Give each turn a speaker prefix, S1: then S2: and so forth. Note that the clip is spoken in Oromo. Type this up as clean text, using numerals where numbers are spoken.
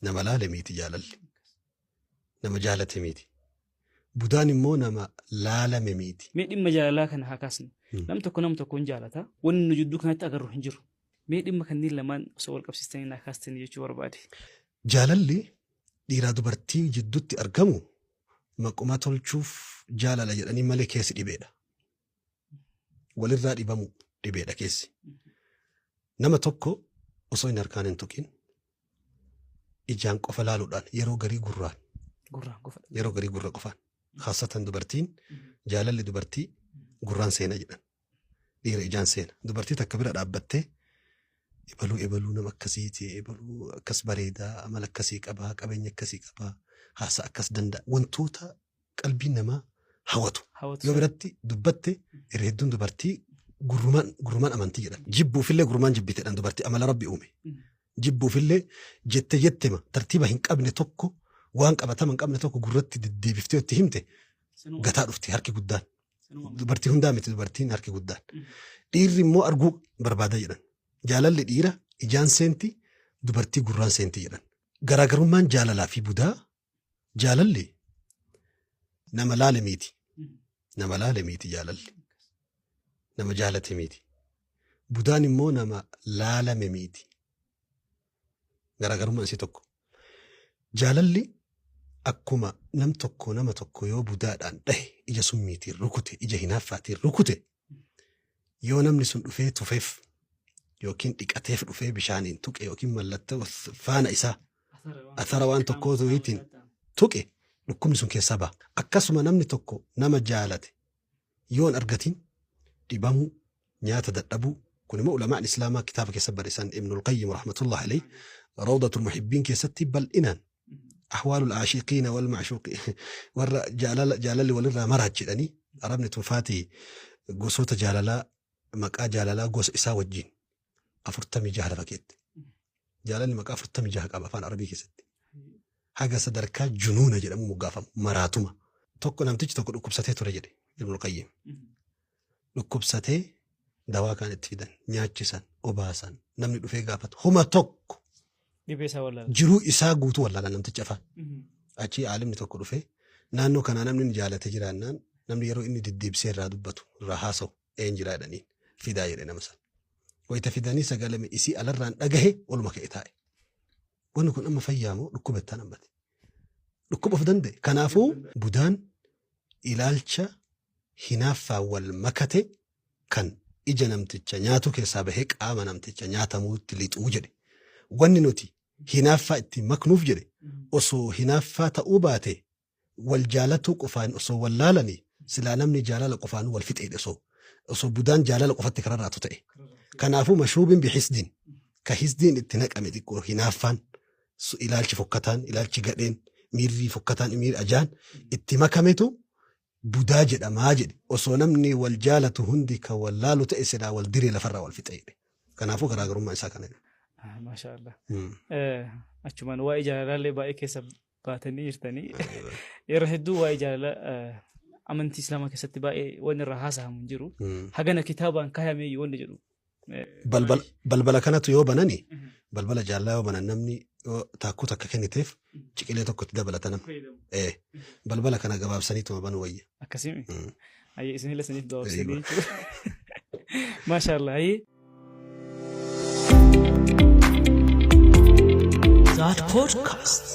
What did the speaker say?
S1: nama laale miti jaalalli nama jaalate miti budaan immoo nama laalame miti.
S2: Mee dhimma jaalalaa kana haa kaasnu. Nam tokko hin jaalata wanni nu jidduu kanatti agarru hin jiru. Mee dhimma kanneen lamaan osoo wal qabsiistanii naa kaastanii jechuu barbaade.
S1: Jaalalli dhiiraa dubartii jidduutti argamu maquma tolchuuf jaalala jedhanii malee keessi dhibeedha. Walirraa dhibamu dhibeedha keessi. Nama tokko osoo hin harkaan hin tuqin ijaan qofa laaluudhaan yeroo garii gurraan yeroo garii gurra qofaan khaasatan dubartiin jaalalli dubartii gurraan seena jedhan dhiira ijaan seena dubartii takka bira dhaabbattee ebaluu nama akkasiiti ebaluu akkas bareedaa amala akkasii qabaa qabeenya akkasii qabaa haasa akkas danda'a wantoota qalbiin namaa hawatu yoo biratti dubbatte irra hedduun dubartii gurrumaan amantii jedhan jibbuufillee gurrumaan jibbiteedhaan dubartii amala rabbi uume jibbuufillee jettema tartiiba hin qabne tokko waan qabatama hin qabne tokko gurratti deddeebiftee itti himte gataa dhufti harki guddaan dubartii hundaa miti dubartiin harki guddaan dhiirri immoo arguu barbaada jedhan jaalalli dhiira ijaan seenti dubartii gurraan seenti jedhan garaagarummaan jaalalaa fi budaa jaalalli nama laale miti jaalalli nama jaalate miti budaan immoo nama laalame miti garaagarummaan isii tokko jaalalli akkuma nama tokko yoo budaadhaan dhahe ija summiitiin rukute ija hinaaffaatiin rukute yoo namni sun dhufee tufeef yookiin dhiqateef dhufee bishaaniin tuqe yookiin mallattoo faana isaa athara waan tokkoo tu'iitiin tuqe dhukkubni sun keessaa ba'a. Akkasuma namni tokko nama jaalate yoon argatiin dhibamuu nyaata dadhabuu kun immoo ulamaan islaamaa kitaaba keessa barreessan Ibnul Qayyim rahmatullahi alayhi rawdatul muhibbiin keessatti bal'inaan ahwaalul aashiqiina wal ma'shuuqi warra jaalalli walirraa maraachidhanii arabni tunfaatii gosoota jaalalaa maqaa jaalalaa gosa isaa wajjin 46 fakkeette jaalalli maqaa 46 qaba afaan arabii keessatti haga sadarkaa junuuna jedhamu muggaafamu maraatuma tokko namtichi tokko dhukkubsatee ture jedhe Ibnul Qayyim dhukkubsatee dawaa kan itti fidan nyaachisan obaasan namni dhufee gaafatu homa tokko jiruu isaa guutuu wallaala namtichi afaan achii aalimni tokko dhufee naannoo kanaa namni jaalate jiraannaan namni yeroo inni diddiibsee irraa dubbatu irraa haasa'u een jiraa jedhaniin fidaa jedhe nama san wayita fidanii sagalame isii alarraan dhagahe oluma ka'e taa'e wanni kun amma fayyaamoo dhukkubettaan hambate dhukkuba of danda'e kanaafuu budaan ilaalcha hinaaffaa wal makate kan ija namticha nyaatu keessaa bahee qaama namticha nyaatamuutti lixuu jedhe wanni nuti hinaaffaa itti maknuuf jedhe osoo hinaaffaa ta'uu baate wal jaalatuu qofaan osoo wal laalanii silaa namni jaalala qofaan wal fixeedhe osoo budaan jaalala qofatti kararraatu ta'e kanaafuu mashuubin bihisdiin ka hisdiin itti naqame xiqqoo hinaaffaan ilaalchi fokkataan ilaalchi gadheen miirri fokkataan miirri ajaan itti makametu budaa jedhamaa jedhe osoo namni wal jaalatu hundi kan wal laalu ta'e silaa wal diree lafarraa wal fixeedhe kanaafuu garaagarummaa isaa kana.
S2: Maashaallah. Achumaan waa'ee jaalallee baay'ee keessa baatanii jirtanii yeroo hedduu waa'ee jaalalaa amantii islaamaa keessatti baay'ee wanni irraa haasahamu hin jiru. Hagana kitaabaan kaayamee wanni jedhu.
S1: Balbala kanatu yoo banani balbala jaalalaa yoo banan namni taakkuu takka kenniteef ciqilee tokkotti dabalatan. Balbala kana gabaabsaniituma banuu wayya.
S2: Akkasimi. Ayyee isin ilaalsaniif daawwatsanii jechuudha. Maashaallah. That podcast.